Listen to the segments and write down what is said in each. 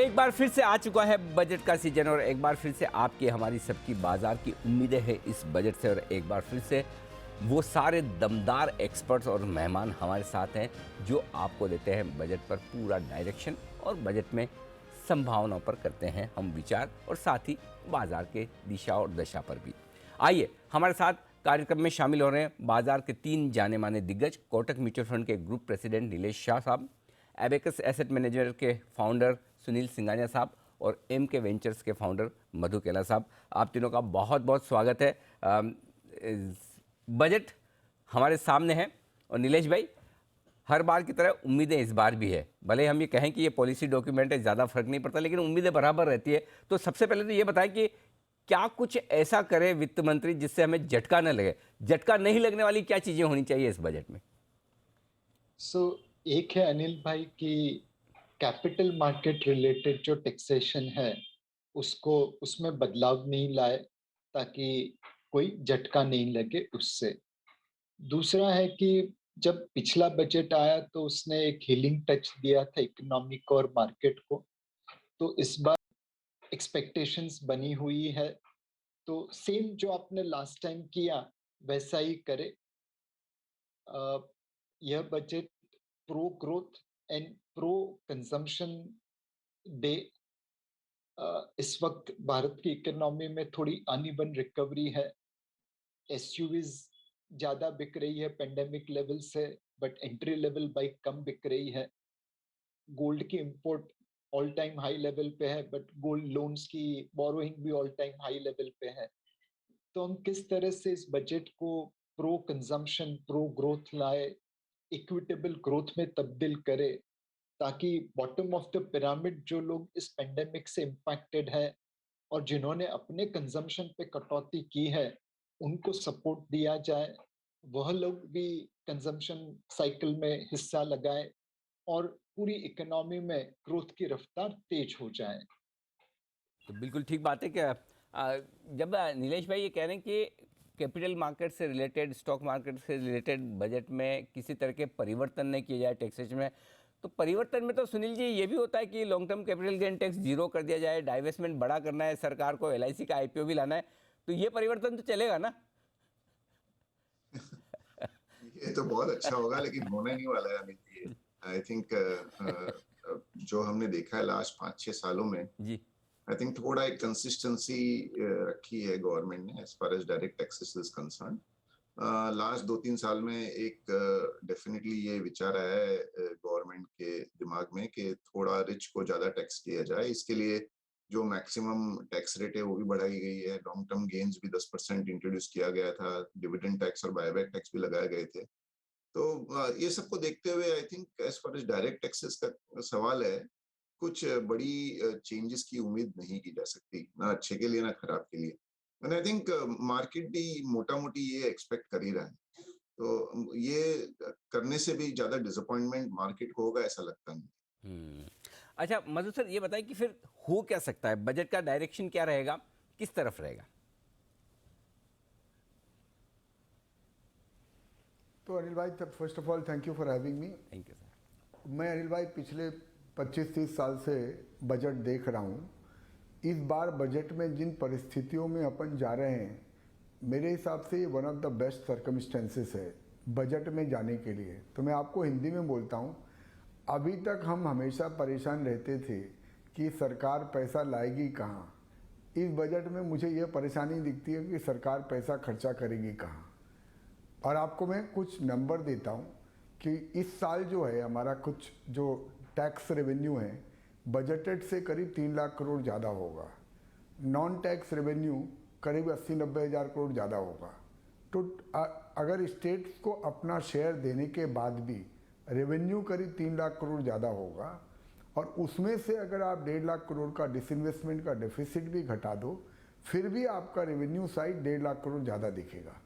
एक बार फिर से आ चुका है बजट का सीजन और एक बार फिर से आपकी हमारी सबकी बाजार की उम्मीदें हैं इस बजट से। और एक बार फिर से वो सारे दमदार एक्सपर्ट्स और मेहमान हमारे साथ हैं जो आपको देते हैं बजट पर पूरा डायरेक्शन और बजट में संभावनाओं पर करते हैं हम विचार और साथ ही बाजार के दिशा और दशा पर भी। आइए हमारे साथ कार्यक्रम में शामिल हो रहे हैं बाजार के 3 जाने माने दिग्गज, कोटक म्यूचुअल फंड के ग्रुप प्रेसिडेंट नीलेश शाह साहब, एबेकस एसेट मैनेजर के फाउंडर सुनील सिंघानिया साहब और MK वेंचर्स के फाउंडर मधु केला साहब। आप तीनों का बहुत बहुत स्वागत है। बजट हमारे सामने है और नीलेश भाई, हर बार की तरह उम्मीदें इस बार भी है। भले हम ये कहें कि ये पॉलिसी डॉक्यूमेंट है, ज़्यादा फर्क नहीं पड़ता, लेकिन उम्मीदें बराबर रहती है। तो सबसे पहले तो ये बताएं कि क्या कुछ ऐसा करे वित्त मंत्री जिससे हमें झटका न लगे, झटका नहीं लगने वाली क्या चीज़ें होनी चाहिए इस बजट में? एक है अनिल भाई कि कैपिटल मार्केट रिलेटेड जो टैक्सेशन है उसको उसमें बदलाव नहीं लाए ताकि कोई झटका नहीं लगे उससे। दूसरा है कि जब पिछला बजट आया तो उसने एक हीलिंग टच दिया था इकोनॉमिक और मार्केट को, तो इस बार एक्सपेक्टेशंस बनी हुई है तो सेम जो आपने लास्ट टाइम किया वैसा ही करे। यह budget pro growth and pro consumption day. इस वक्त भारत की इकोनॉमी में थोड़ी अनइवन रिकवरी है। एसयूवीज ज्यादा बिक रही है पेंडेमिक लेवल से, बट एंट्री लेवल बाइक कम बिक रही है। गोल्ड की import all time high level पे है, बट गोल्ड लोन्स की बोरोइंग भी ऑल टाइम हाई लेवल पे है। तो हम किस तरह से इस बजट को प्रो कंजम्पशन प्रो ग्रोथ लाए, इक्विटेबल ग्रोथ में तब्दील करे, ताकि बॉटम ऑफ द पिरामिड जो लोग इस पेंडेमिक से इम्पैक्टेड है और जिन्होंने अपने कंजम्पशन पे कटौती की है उनको सपोर्ट दिया जाए, वह लोग भी कंजम्पशन साइकिल में हिस्सा लगाए और पूरी इकोनॉमी में ग्रोथ की रफ्तार तेज हो जाए। तो बिल्कुल ठीक बात है कि जब नीलेश भाई ये कह रहे हैं कि कैपिटल मार्केट से रिलेटेड, स्टॉक मार्केट से रिलेटेड बजट में किसी तरह के परिवर्तन नहीं किए जाए टैक्सेशन में, तो परिवर्तन में तो सुनील जी ये भी होता है कि long term capital gain tax 0 कर दिया जाए, डाइवेस्टमेंट बड़ा करना है सरकार को, LIC का IPO भी लाना है, तो ये परिवर्तन तो चलेगा ना? ये तो बहुत अच्छा होगा, लेकिन होने नहीं वाला है अमित जी। आई थिंक जो हमने देखा है लास्ट 5-6 सालों में, जी आई थिंक थोड़ा एक कंसिस्टेंसी रखी है गवर्नमेंट ने as far as direct taxes is concern. Last 2-3 साल में एक डेफिनेटली ये विचार आया है गवर्नमेंट के दिमाग में कि थोड़ा रिच को ज्यादा टैक्स किया जाए। इसके लिए जो मैक्सिमम टैक्स रेट है वो भी बढ़ाई गई है, लॉन्ग टर्म गेन्स भी 10% इंट्रोड्यूस किया गया था, डिविडेंड टैक्स और बायबैक टैक्स भी लगाए गए थे। तो ये सबको देखते हुए I think as far as direct taxes का सवाल है, कुछ बड़ी चेंजेस की उम्मीद नहीं की जा सकती, ना अच्छे के लिए ना खराब के लिए। एंड आई थिंक मार्केट भी मोटा मोटी ये एक्सपेक्ट कर ही रहा है, तो ये करने से भी ज्यादा डिसअपॉइंटमेंट मार्केट को होगा ऐसा लगता नहीं। अच्छा मधु सर, ये बताएं कि फिर हो क्या सकता है, बजट का डायरेक्शन क्या रहेगा, किस तरफ रहेगा? तो अनिल भाई, first of all thank you for having me. Thank you sir. मैं अनिल भाई पिछले 25-30 साल से बजट देख रहा हूँ। इस बार बजट में जिन परिस्थितियों में अपन जा रहे हैं, मेरे हिसाब से ये one of the best circumstances है बजट में जाने के लिए। तो मैं आपको हिंदी में बोलता हूँ, अभी तक हम हमेशा परेशान रहते थे कि सरकार पैसा लाएगी कहाँ। इस बजट में मुझे ये परेशानी दिखती है कि सरकार पैसा खर्चा करेगी कहाँ। और आपको मैं कुछ नंबर देता हूँ कि इस साल जो है हमारा कुछ जो टैक्स रेवेन्यू है बजटेड से करीब 3 लाख करोड़ ज़्यादा होगा। नॉन टैक्स रेवेन्यू करीब 80-90 हज़ार करोड़ ज़्यादा होगा। तो अगर स्टेट्स को अपना शेयर देने के बाद भी रेवेन्यू करीब 3 लाख करोड़ ज़्यादा होगा, और उसमें से अगर आप 1.5 लाख करोड़ का डिसइन्वेस्टमेंट का डेफिसिट भी घटा दो, फिर भी आपका रेवेन्यू साइड 1.5 लाख करोड़ ज़्यादा दिखेगा,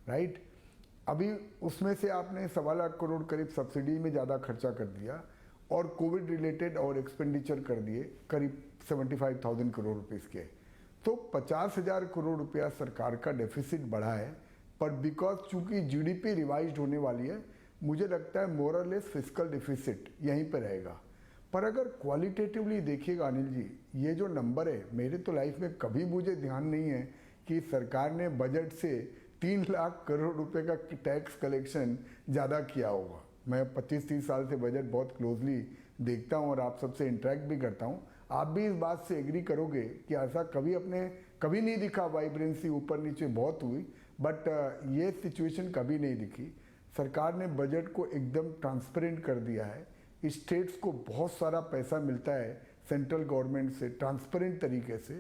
राइट। अभी उसमें से आपने 1.25 लाख करोड़ करीब सब्सिडी में ज़्यादा खर्चा कर दिया और कोविड रिलेटेड और एक्सपेंडिचर कर दिए करीब 75,000 करोड़ रुपीज़ के। तो 50,000 करोड़ रुपया सरकार का डेफिसिट बढ़ा है। पर बिकॉज चूंकि GDP रिवाइज्ड होने वाली है, मुझे लगता है मोर और लेस फिस्कल डेफिसिट यहीं पर रहेगा। पर अगर क्वालिटेटिवली देखिएगा अनिल जी, ये जो नंबर है, मेरे तो लाइफ में कभी मुझे ध्यान नहीं है कि सरकार ने बजट से 3 लाख करोड़ रुपए का टैक्स कलेक्शन ज़्यादा किया होगा। मैं 25-30 साल से बजट बहुत क्लोजली देखता हूँ और आप सबसे इंटरेक्ट भी करता हूँ। आप भी इस बात से एग्री करोगे कि ऐसा कभी नहीं दिखा। वाइब्रेंसी ऊपर नीचे बहुत हुई, बट ये सिचुएशन कभी नहीं दिखी। सरकार ने बजट को एकदम ट्रांसपेरेंट कर दिया है। स्टेट्स को बहुत सारा पैसा मिलता है सेंट्रल गवर्नमेंट से ट्रांसपेरेंट तरीके से।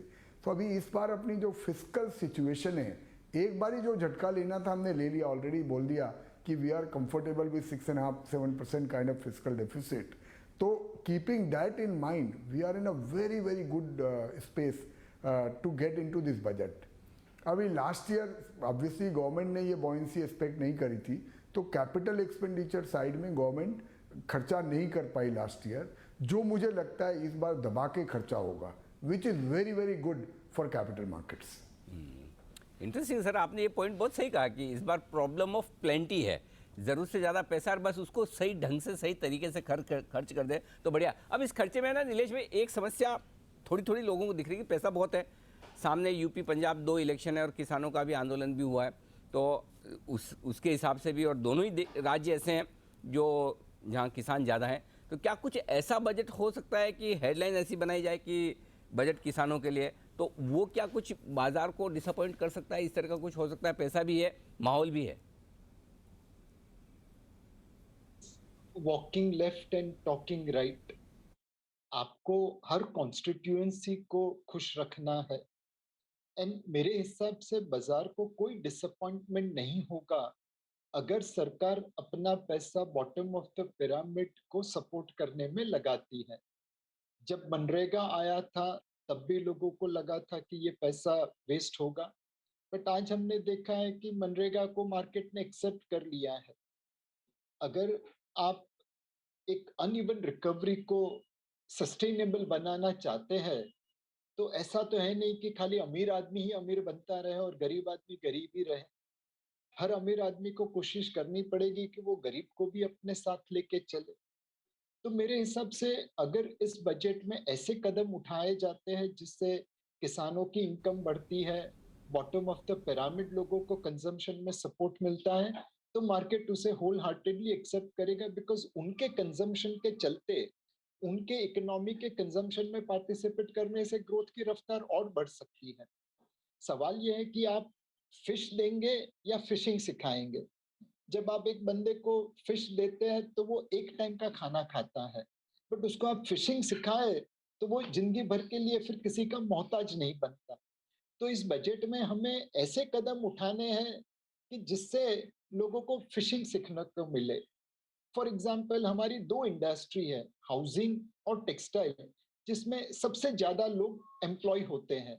तो अभी इस बार अपनी जो फिस्कल सिचुएशन है, एक बार ही जो झटका लेना था हमने ले लिया, ऑलरेडी बोल दिया कि we are comfortable with 6.5-7% kind of fiscal deficit. तो keeping that in mind, we are in a very very good space to get into this budget. अभी लास्ट ईयर ऑब्वियसली गवर्नमेंट ने ये बॉयंसी एक्सपेक्ट नहीं करी थी, तो capital expenditure side में government खर्चा नहीं कर पाई लास्ट ईयर, जो मुझे लगता है इस बार दबा के खर्चा होगा, which is very very good for capital markets. Interesting sir, आपने ये पॉइंट बहुत सही कहा कि इस बार प्रॉब्लम ऑफ प्लेंटी है, ज़रूरत से ज़्यादा पैसा और बस उसको सही ढंग से सही तरीके से खर्च कर दे तो बढ़िया। अब इस खर्चे में ना नीलेश भाई एक समस्या थोड़ी थोड़ी लोगों को दिख रही है कि पैसा बहुत है, सामने यूपी पंजाब 2 इलेक्शन है और किसानों का भी आंदोलन भी हुआ है, तो उसके हिसाब से भी, और दोनों ही राज्य ऐसे हैं जो जहाँ किसान ज़्यादा हैं, तो क्या कुछ ऐसा बजट हो सकता है कि हेडलाइन ऐसी बनाई जाए कि बजट किसानों के लिए, तो वो क्या कुछ बाजार को डिसअपॉइंट कर सकता है? इस तरह का कुछ हो सकता है? पैसा भी है, माहौल भी है। Walking left and talking right, आपको हर कॉन्स्टिट्यूएंसी को खुश रखना है। एंड मेरे हिसाब से बाजार को कोई डिसअपॉइंटमेंट नहीं होगा अगर सरकार अपना पैसा बॉटम ऑफ द पिरामिड को सपोर्ट करने में लगाती है। जब मनरेगा आया था तब भी लोगों को लगा था कि ये पैसा वेस्ट होगा, बट आज हमने देखा है कि मनरेगा को मार्केट ने एक्सेप्ट कर लिया है। अगर आप एक अनइवन रिकवरी को सस्टेनेबल बनाना चाहते हैं, तो ऐसा तो है नहीं कि खाली अमीर आदमी ही अमीर बनता रहे और गरीब आदमी गरीब ही रहे। हर अमीर आदमी को कोशिश करनी पड़ेगी कि वो गरीब को भी अपने साथ लेके चले। तो मेरे हिसाब से अगर इस बजट में ऐसे कदम उठाए जाते हैं जिससे किसानों की इनकम बढ़ती है, बॉटम ऑफ द पिरामिड लोगों को कंजम्पशन में सपोर्ट मिलता है, तो मार्केट उसे होल हार्टेडली एक्सेप्ट करेगा, बिकॉज उनके कंजम्पशन के चलते, उनके इकोनॉमी के कंजम्पशन में पार्टिसिपेट करने से ग्रोथ की रफ्तार और बढ़ सकती है। सवाल यह है कि आप फिश देंगे या फिशिंग सिखाएंगे। जब आप एक बंदे को फिश देते हैं तो वो एक टाइम का खाना खाता है, बट उसको आप फिशिंग सिखाए तो वो जिंदगी भर के लिए फिर किसी का मोहताज नहीं बनता। तो इस बजट में हमें ऐसे कदम उठाने हैं कि जिससे लोगों को फिशिंग सीखने को मिले। फॉर एग्जाम्पल, हमारी 2 इंडस्ट्री है, हाउसिंग और टेक्सटाइल, जिसमें सबसे ज्यादा लोग एम्प्लॉय होते हैं।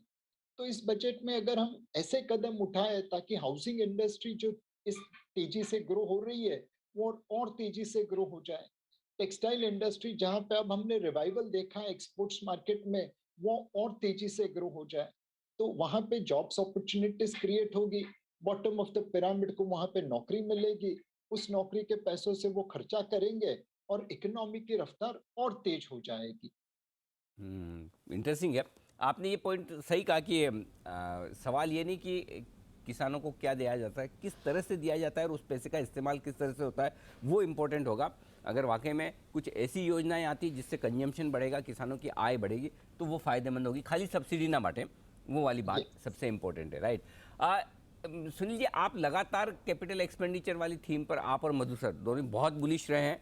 तो इस बजट में अगर हम ऐसे कदम उठाए ताकि हाउसिंग इंडस्ट्री जो इस तेजी से ग्रो हो रही है वो और तेजी से ग्रो हो जाए, टेक्सटाइल इंडस्ट्री जहां पे अब हमने रिवाइवल देखा है एक्सपोर्ट्स मार्केट में, वो और तेजी से ग्रो हो जाए, तो वहां पे जॉब्स अपॉर्चुनिटीज क्रिएट होगी, बॉटम ऑफ द पिरामिड को वहां पे नौकरी मिलेगी, उस नौकरी के पैसों से वो खर्चा करेंगे और इकोनॉमी की रफ्तार और तेज हो जाएगी। इंटरेस्टिंग है, आपने ये पॉइंट सही कहा कि सवाल ये नहीं कि किसानों को क्या दिया जाता है, किस तरह से दिया जाता है और उस पैसे का इस्तेमाल किस तरह से होता है, वो इम्पोर्टेंट होगा। अगर वाकई में कुछ ऐसी योजनाएं आती जिससे कंजम्पशन बढ़ेगा, किसानों की आय बढ़ेगी, तो वो फ़ायदेमंद होगी। खाली सब्सिडी ना बांटें, वो वाली बात सबसे इम्पोर्टेंट है, राइट। सुनील जी, आप लगातार कैपिटल एक्सपेंडिचर वाली थीम पर आप और मधु सर दोनों बहुत बुलिश रहे हैं।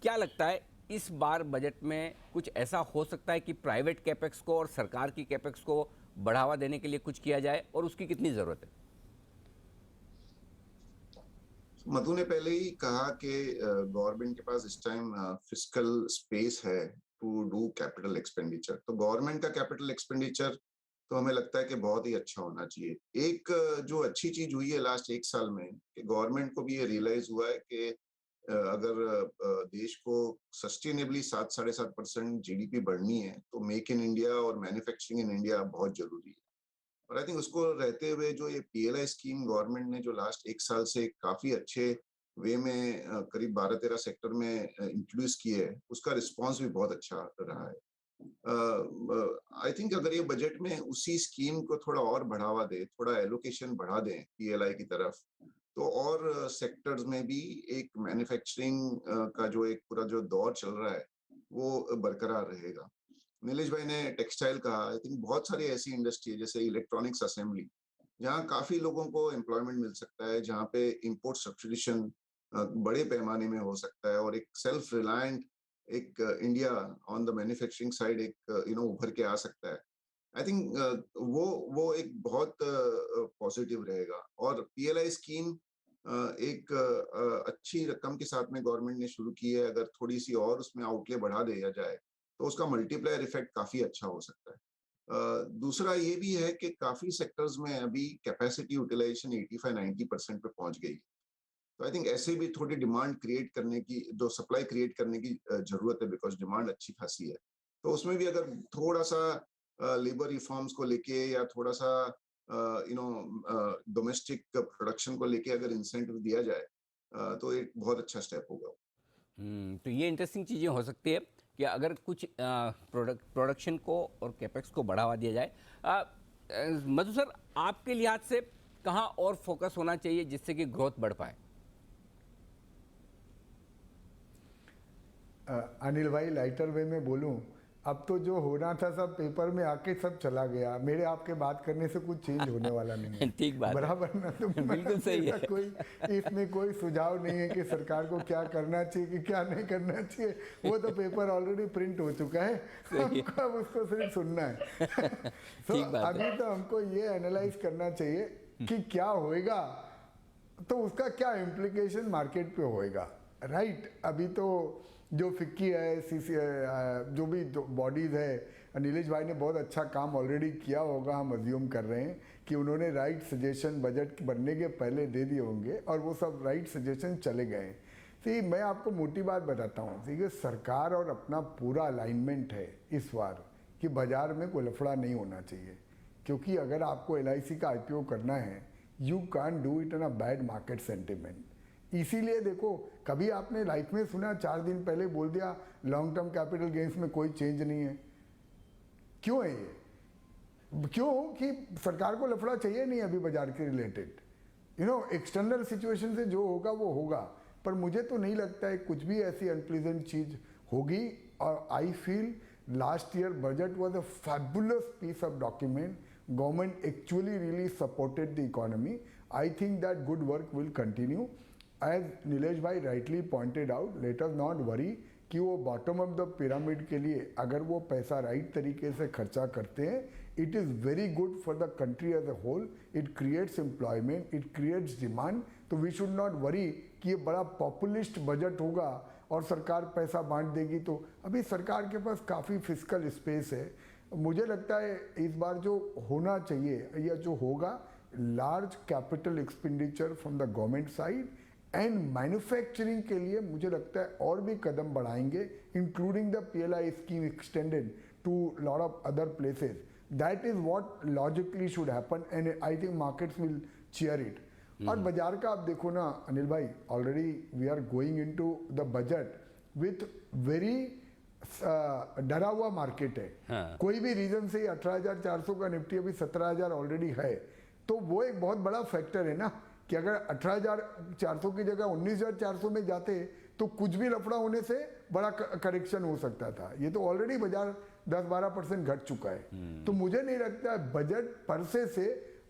क्या लगता है इस बार बजट में कुछ ऐसा हो सकता है कि प्राइवेट कैपेक्स को और सरकार की कैपेक्स को बढ़ावा देने के लिए कुछ किया जाए, और उसकी कितनी जरूरत है? मधु ने पहले ही कहा कि गवर्नमेंट के पास इस टाइम फिस्कल स्पेस है टू डू कैपिटल एक्सपेंडिचर। तो गवर्नमेंट का कैपिटल एक्सपेंडिचर तो हमें लगता है कि बहुत ही अच्छा होना चाहिए। एक जो अच्छी चीज हुई है लास्ट 1 साल में कि गवर्नमेंट को भी ये रियलाइज हुआ है कि अगर देश को सस्टेनेबली 7-7.5% जीडीपी बढ़नी है तो मेक इन इंडिया और मैन्युफैक्चरिंग इन इंडिया बहुत जरूरी है। और आई थिंक उसको रहते हुए जो ये पीएलआई स्कीम गवर्नमेंट ने जो लास्ट 1 साल से काफी अच्छे वे में करीब 12-13 सेक्टर में इंट्रोड्यूस किए है, उसका रिस्पांस भी बहुत अच्छा रहा है। आई थिंक अगर ये बजट में उसी स्कीम को थोड़ा और बढ़ावा दे, थोड़ा एलोकेशन बढ़ा दें पीएलआई की तरफ, तो और सेक्टर्स में भी एक मैन्युफैक्चरिंग का जो एक पूरा जो दौर चल रहा है वो बरकरार रहेगा। नीलेश भाई ने टेक्सटाइल कहा, आई थिंक बहुत सारी ऐसी इंडस्ट्री है जैसे इलेक्ट्रॉनिक्स असेंबली, जहाँ काफी लोगों को एम्प्लॉयमेंट मिल सकता है, जहाँ पे इंपोर्ट सब्स्टिट्यूशन बड़े पैमाने में हो सकता है और एक सेल्फ रिलायंट एक India on the manufacturing side एक उभर के आ सकता है। आई थिंक वो एक बहुत पॉजिटिव रहेगा। और पीएलआई स्कीम एक अच्छी रकम के साथ में गवर्नमेंट ने शुरू की है, अगर थोड़ी सी और उसमें आउटले बढ़ा दिया जाए तो उसका मल्टीप्लायर इफेक्ट काफी अच्छा हो सकता है। दूसरा ये भी है कि काफी सेक्टर्स में अभी कैपेसिटी यूटिलाइजेशन 85-90% पे पहुंच गई है। तो आई थिंक ऐसे भी थोड़ी डिमांड क्रिएट करने की, जो सप्लाई क्रिएट करने की जरूरत है, बिकॉज डिमांड अच्छी खासी है। तो उसमें भी अगर थोड़ा सा लेबर रिफॉर्म्स को लेके या थोड़ा सा डोमेस्टिक प्रोडक्शन को लेके अगर इंसेंटिव दिया जाए तो एक बहुत अच्छा स्टेप होगा। तो ये इंटरेस्टिंग चीज़ें हो सकती है कि अगर कुछ प्रोडक्शन को और कैपेक्स को बढ़ावा दिया जाए। मधु सर, आपके लिहाज से कहाँ और फोकस होना चाहिए जिससे कि ग्रोथ बढ़ पाए? अनिल भाई, लाइटर वे में बोलूं, अब तो जो होना था सब पेपर में आके सब चला गया। मेरे आपके बात करने से कुछ चेंज होने वाला नहीं है। ठीक बात है। बराबर ना? तो बिल्कुल सही है। कोई इसमें कोई सुझाव नहीं है कि सरकार को क्या करना चाहिए कि क्या नहीं करना चाहिए। वो तो पेपर ऑलरेडी प्रिंट हो चुका है, हमको अब उसको सिर्फ सुनना है। तो अभी तो हमको ये एनालाइज करना चाहिए कि क्या होएगा, तो उसका क्या इम्प्लीकेशन मार्केट पे होएगा। राइट, अभी तो जो फिक्की है, जो भी बॉडीज़ है, नीलेश भाई ने बहुत अच्छा काम ऑलरेडी किया होगा, हम अज्यूम कर रहे हैं कि उन्होंने राइट सजेशन बजट बनने के पहले दे दिए होंगे और वो सब राइट सजेशन चले गए। तो मैं आपको मोटी बात बताता हूँ, ठीक है, सरकार और अपना पूरा अलाइनमेंट है इस बार कि बाज़ार में कोई लफड़ा नहीं होना चाहिए। क्योंकि अगर आपको LIC का IPO करना है, you can't do it in a bad market sentiment. इसीलिए देखो, कभी आपने लाइफ में सुना 4 दिन पहले बोल दिया लॉन्ग टर्म कैपिटल गेन्स में कोई चेंज नहीं है? क्यों है ये? क्यों कि सरकार को लफड़ा चाहिए नहीं अभी बाजार के रिलेटेड। एक्सटर्नल सिचुएशन से जो होगा वो होगा, पर मुझे तो नहीं लगता है कुछ भी ऐसी अनप्लीजेंट चीज होगी। और I feel last year budget was a fabulous piece of document. Government actually really supported the economy. I think that good work will continue. As Nilesh भाई rightly pointed out, let us not worry कि वो bottom of the pyramid के लिए अगर वो पैसा right तरीके से खर्चा करते हैं, it is very good for the country as a whole. It creates employment, it creates demand. तो वी शुड नॉट वरी कि ये बड़ा पॉपुलिस्ट बजट होगा और सरकार पैसा बांट देगी। तो अभी सरकार के पास काफ़ी फिजिकल स्पेस है। मुझे लगता है इस बार जो होना चाहिए या जो होगा, large capital expenditure from the government side and manufacturing के लिए मुझे लगता है और भी कदम बढ़ाएंगे, including the PLI scheme extended to lot of other places. That is what logically should happen and I think markets will cheer it. और बाजार का आप देखो ना अनिल भाई, already we are going into the budget with very डरा हुआ market है। हाँ। कोई भी रीजन से 18,400 का निफ्टी अभी 17,000 ऑलरेडी है, तो वो एक बहुत बड़ा फैक्टर है ना कि अगर 18,400 की जगह 19,400 में जाते तो कुछ भी लफड़ा होने से बड़ा करेक्शन हो सकता था। ये तो ऑलरेडी बाजार 10-12% घट चुका है। तो मुझे नहीं लगता है बजट परसे से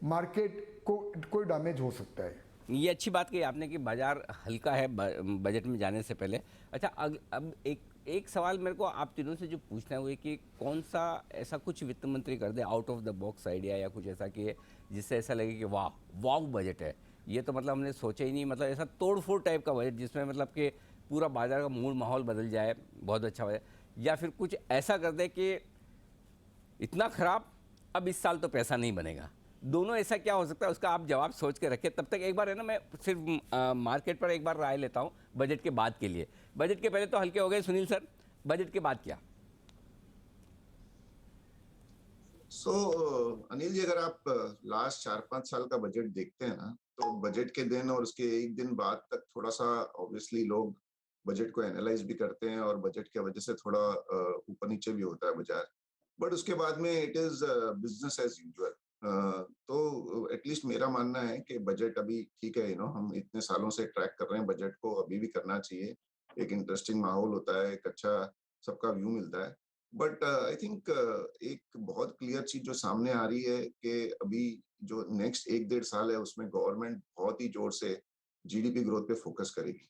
मार्केट को कोई डैमेज हो सकता है। ये अच्छी बात कही आपने कि बाजार हल्का है बजट में जाने से पहले। अच्छा, अब एक सवाल मेरे को आप तीनों से जो पूछना है वो है कि कौन सा ऐसा कुछ वित्त मंत्री कर दे out of the box idea या कुछ ऐसा कि जिससे ऐसा लगे कि वाह वाह बजट है ये, तो मतलब हमने सोचा ही नहीं, मतलब ऐसा तोड़ फोड़ टाइप का बजट जिसमें मतलब कि पूरा बाजार का मूड माहौल बदल जाए, बहुत अच्छा बजट। या फिर कुछ ऐसा कर दे कि इतना खराब अब इस साल तो पैसा नहीं बनेगा। दोनों ऐसा क्या हो सकता है उसका आप जवाब सोच के रखें। तब तक एक बार है ना, मैं सिर्फ मार्केट पर एक बार राय लेता हूँ बजट के बाद के लिए। बजट के पहले तो हल्के हो गए सुनील सर, बजट के बाद क्या? अनिल जी, अगर आप लास्ट 4-5 साल का बजट देखते हैं ना, तो बजट के दिन और उसके एक दिन बाद तक थोड़ा सा ऑब्वियसली लोग बजट को एनालाइज भी करते हैं और बजट की वजह से थोड़ा ऊपर नीचे भी होता है बाजार, बट उसके बाद में it is business as usual. तो एटलीस्ट मेरा मानना है कि बजट अभी ठीक है, हम इतने सालों से ट्रैक कर रहे हैं बजट को, अभी भी करना चाहिए। एक इंटरेस्टिंग माहौल होता है, एक अच्छा सबका व्यू मिलता है। बट आई थिंक एक बहुत क्लियर चीज जो सामने आ रही है कि अभी जो नेक्स्ट 1-1.5 साल है उसमें गवर्नमेंट बहुत ही जोर से जीडीपी ग्रोथ पे फोकस करेगी।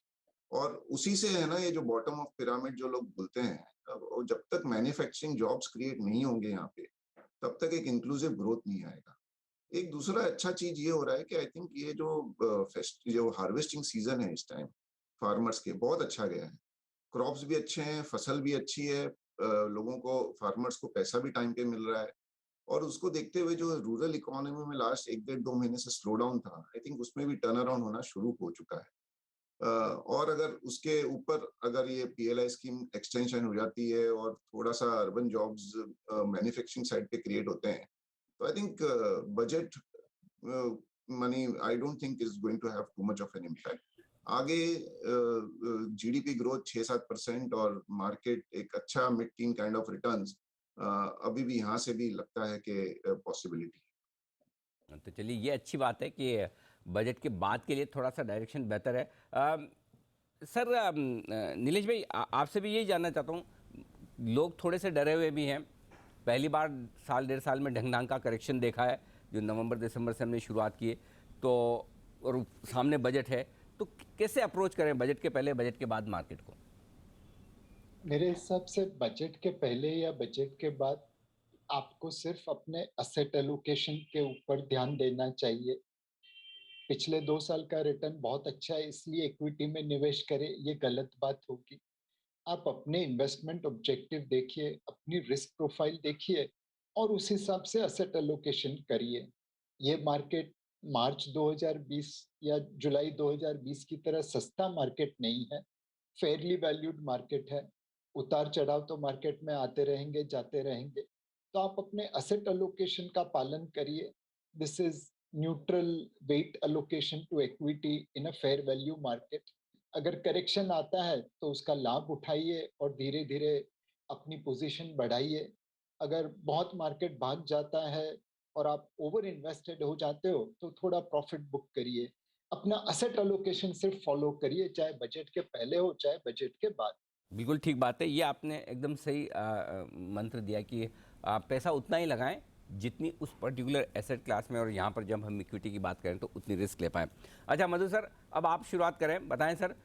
और उसी से है ना, ये जो बॉटम ऑफ पिरामिड जो लोग बोलते हैं, अब जब तक मैन्युफैक्चरिंग जॉब्स क्रिएट नहीं होंगे यहाँ पे, तब तक एक इंक्लूसिव ग्रोथ नहीं आएगा। एक दूसरा अच्छा चीज ये हो रहा है कि आई थिंक ये जो हार्वेस्टिंग सीजन है इस टाइम फार्मर्स के बहुत अच्छा गया है। क्रॉप्स भी अच्छे हैं, फसल भी अच्छी है, लोगों को, फार्मर्स को पैसा भी टाइम पे मिल रहा है। और उसको देखते हुए जो रूरल इकोनॉमी में लास्ट 1-1.5-2 महीने से स्लो डाउन था, आई थिंक उसमें भी टर्न अराउंड होना शुरू हो चुका है। और अगर उसके ऊपर अगर ये पीएलआई स्कीम एक्सटेंशन हो जाती है और थोड़ा सा अर्बन जॉब्स मैन्युफैक्चरिंग साइड पे क्रिएट होते हैं, तो I think budget money I don't think is going to have too much of an impact. आगे जीडीपी ग्रोथ 6-7% और मार्केट एक अच्छा mid teen kind of returns अभी भी यहाँ से भी लगता है कि पॉसिबिलिटी। तो चलिए, ये अच्छी बात है कि बजट के बाद के लिए थोड़ा सा डायरेक्शन बेहतर है। सर, नीलेश भाई, आपसे भी यही जानना चाहता हूँ, लोग थोड़े से डरे हुए भी हैं। पहली बार साल 1.5 साल में ढंग का करेक्शन देखा है, जो नवंबर दिसंबर से हमने शुरुआत की है, तो और सामने बजट है, तो कैसे अप्रोच करें बजट के पहले बजट के बाद मार्केट को? मेरे हिसाब से बजट के पहले या बजट के बाद आपको सिर्फ अपने असेट एलोकेशन के ऊपर ध्यान देना चाहिए। पिछले 2 साल का रिटर्न बहुत अच्छा है, इसलिए इक्विटी में निवेश करें, ये गलत बात होगी। आप अपने इन्वेस्टमेंट ऑब्जेक्टिव देखिए, अपनी रिस्क प्रोफाइल देखिए और उस हिसाब से असेट एलोकेशन करिए। ये मार्केट मार्च 2020 या जुलाई 2020 की तरह सस्ता मार्केट नहीं है, फेयरली वैल्यूड मार्केट है। उतार चढ़ाव तो मार्केट में आते रहेंगे, जाते रहेंगे, तो आप अपने असेट एलोकेशन का पालन करिए। This is neutral weight allocation to equity in a fair value market. अगर करेक्शन आता है तो उसका लाभ उठाइए और धीरे धीरे अपनी पोजीशन बढ़ाइए। अगर बहुत मार्केट भाग जाता है और आप ओवर इन्वेस्टेड हो जाते हो तो थोड़ा प्रॉफिट बुक करिए। अपना असेट एलोकेशन सिर्फ फॉलो करिए, चाहे बजट के पहले हो चाहे बजट के बाद। बिल्कुल ठीक बात है, ये आपने एकदम सही मंत्र दिया कि पैसा उतना ही लगाएं जितनी उस पर्टिकुलर एसेट क्लास में, और यहाँ पर जब हम इक्विटी की बात करें तो उतनी रिस्क ले पाएँ। अच्छा मधु सर, अब आप शुरुआत करें, बताएं सर,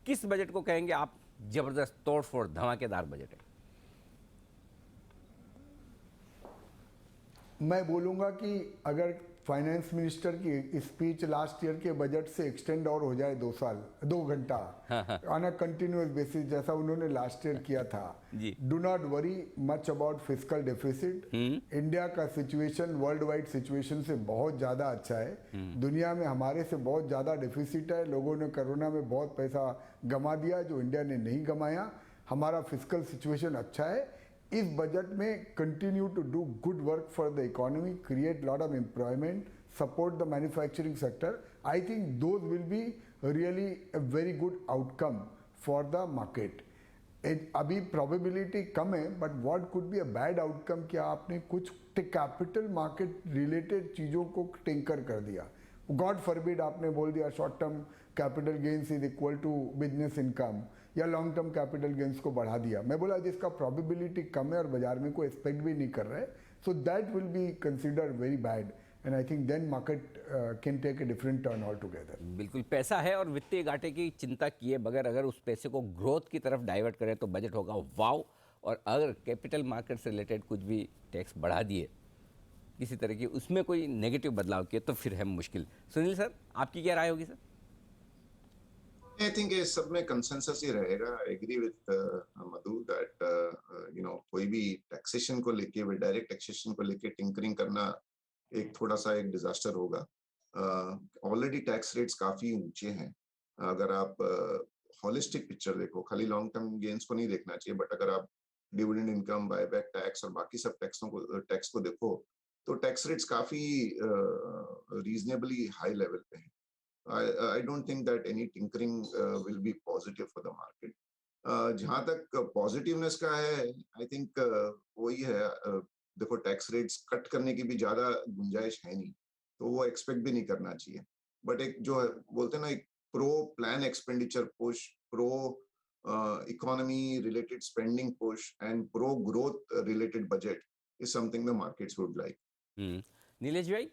किस बजट को कहेंगे आप जबरदस्त तोड़ फोड़ धमाकेदार बजट है? मैं बोलूँगा कि अगर फाइनेंस मिनिस्टर की स्पीच लास्ट ईयर के बजट से एक्सटेंड और हो जाए 2 साल 2 घंटा ऑन अ कंटिन्यूअस बेसिस, जैसा उन्होंने लास्ट ईयर किया था। Do not worry much about fiscal deficit. India का सिचुएशन वर्ल्ड वाइड सिचुएशन से बहुत ज़्यादा अच्छा है। दुनिया में हमारे से बहुत ज़्यादा डेफिसिट है। लोगों ने कोरोना में बहुत पैसा गंवा दिया जो इंडिया ने नहीं गंवाया। हमारा फिस्कल सिचुएशन अच्छा है। इस बजट में continue to do good work for the economy, create lot of employment, support the manufacturing sector. I think those will be really a very good outcome for the market. अभी probability कम है, but what could be a bad outcome, कि आपने कुछ capital market related चीज़ों को tinker कर दिया। गॉड फॉरबिड आपने बोल दिया short term capital gains is equal to business income, या लॉन्ग टर्म कैपिटल गेन्स को बढ़ा दिया। मैं बोला जिसका प्रोबेबिलिटी कम है और बाजार में कोई एक्सपेक्ट भी नहीं कर रहे, so that will be considered very bad, and I think then market can take a different turn all together. बिल्कुल, पैसा है और वित्तीय घाटे की चिंता किए बगैर अगर उस पैसे को ग्रोथ की तरफ डाइवर्ट करें तो बजट होगा वाव। और अगर कैपिटल मार्केट से रिलेटेड कुछ भी टैक्स बढ़ा दिए, किसी तरह की उसमें कोई नेगेटिव बदलाव किए, तो फिर है मुश्किल। सुनील सर, आपकी क्या राय होगी सर? आई थिंक ये सब में कंसेंसस ही रहेगा। I agree with Madhu that कोई भी टैक्सेशन को लेके, डायरेक्ट टैक्सेशन को लेके टिंकरिंग करना एक थोड़ा सा एक डिजास्टर होगा। ऑलरेडी टैक्स रेट्स काफी ऊंचे हैं। अगर आप हॉलिस्टिक पिक्चर देखो, खाली लॉन्ग टर्म गेन्स को नहीं देखना चाहिए, बट अगर आप डिविडेंड इनकम, बायबैक टैक्स और बाकी सब टैक्स को देखो, तो टैक्स रेट्स काफी रीजनेबली हाई लेवल पे हैं। I don't think that any tinkering will be positive for the market. जहाँ तक पॉजिटिवनेस का है, आई थिंक वही है, देखो टैक्स रेट्स कट करने की भी ज्यादा गुंजाइश है नहीं, तो वो एक्सपेक्ट भी नहीं करना चाहिए। बट एक जो है बोलते हैं ना, एक pro plan expenditure push, pro economy related spending push and pro growth related budget is something the markets would like. Hmm. Nilesh भाई,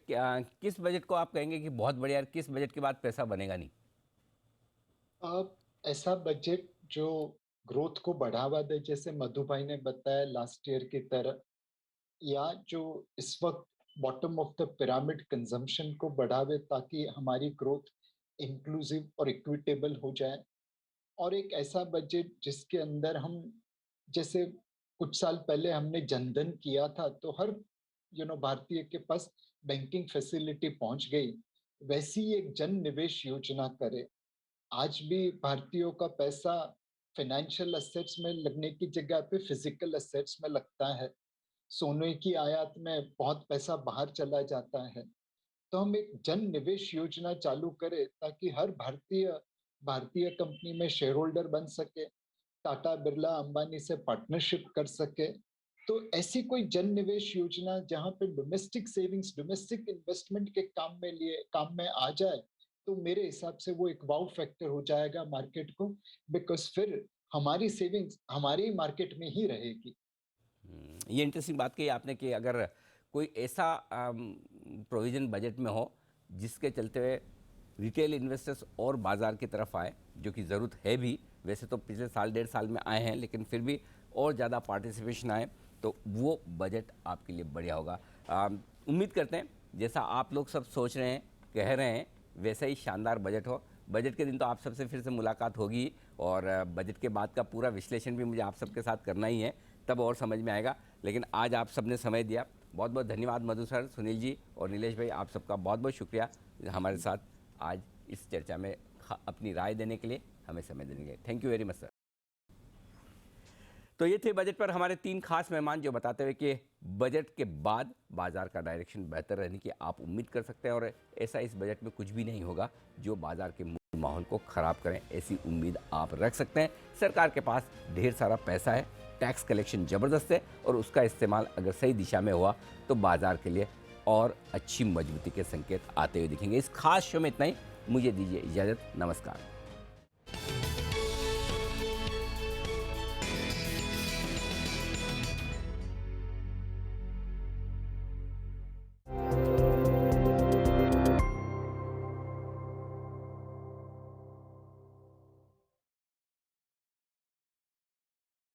किस बजट को आप कहेंगे कि बहुत बढ़िया, किस बजट के बाद पैसा बनेगा नहीं? अब ऐसा बजट जो ग्रोथ को बढ़ावा दे, जैसे मधु भाई ने बताया लास्ट ईयर की तरह, या जो इस वक्त bottom of the pyramid consumption को बढ़ावे ताकि हमारी ग्रोथ इंक्लूसिव और इक्विटेबल हो जाए। और एक ऐसा बजट जिसके अंदर हम, जैसे कुछ साल पहले हमने जनधन किया था तो हर भारतीय के पास बैंकिंग फैसिलिटी पहुंच गई, वैसी एक जन निवेश योजना करे। आज भी भारतीयों का पैसा फाइनेंशियल एसेट्स में लगने की जगह पे फिजिकल एसेट्स में लगता है। सोने की आयात में बहुत पैसा बाहर चला जाता है। तो हम एक जन निवेश योजना चालू करें ताकि हर भारतीय भारतीय कंपनी में शेयर होल्डर बन सके, टाटा बिरला अंबानी से पार्टनरशिप कर सके। तो ऐसी कोई जन निवेश योजना जहां पे डोमेस्टिक सेविंग्स, डोमेस्टिक इन्वेस्टमेंट के काम में आ जाए, तो मेरे हिसाब से वो एक वाउ फैक्टर हो जाएगा मार्केट को, बिकॉज फिर हमारी सेविंग्स हमारी मार्केट में ही रहेगी। ये इंटरेस्टिंग बात कही आपने कि अगर कोई ऐसा प्रोविज़न बजट में हो जिसके चलते हुए रिटेल इन्वेस्टर्स और बाज़ार की तरफ आए, जो कि ज़रूरत है भी, वैसे तो पिछले साल 1.5 साल में आए हैं, लेकिन फिर भी और ज़्यादा पार्टिसिपेशन आए, तो वो बजट आपके लिए बढ़िया होगा। उम्मीद करते हैं जैसा आप लोग सब सोच रहे हैं, कह रहे हैं, वैसा ही शानदार बजट हो। बजट के दिन तो आप सबसे फिर से मुलाकात होगी, और बजट के बाद का पूरा विश्लेषण भी मुझे आप सबके साथ करना ही है, तब और समझ में आएगा। लेकिन आज आप सबने समय दिया, बहुत बहुत धन्यवाद मधु सर, सुनील जी और नीलेश भाई, आप सबका बहुत बहुत शुक्रिया हमारे साथ आज इस चर्चा में अपनी राय देने के लिए, हमें समय देने के लिए। Thank you very much sir. तो ये थे बजट पर हमारे 3 खास मेहमान, जो बताते हुए कि बजट के बाद बाजार का डायरेक्शन बेहतर रहने की आप उम्मीद कर सकते हैं, और ऐसा इस बजट में कुछ भी नहीं होगा जो बाजार के मूल माहौल को ख़राब करें, ऐसी उम्मीद आप रख सकते हैं। सरकार के पास ढेर सारा पैसा है, टैक्स कलेक्शन ज़बरदस्त है, और उसका इस्तेमाल अगर सही दिशा में हुआ तो बाजार के लिए और अच्छी मजबूती के संकेत आते हुए दिखेंगे। इस खास शो में इतना ही, मुझे दीजिए इजाज़त, नमस्कार।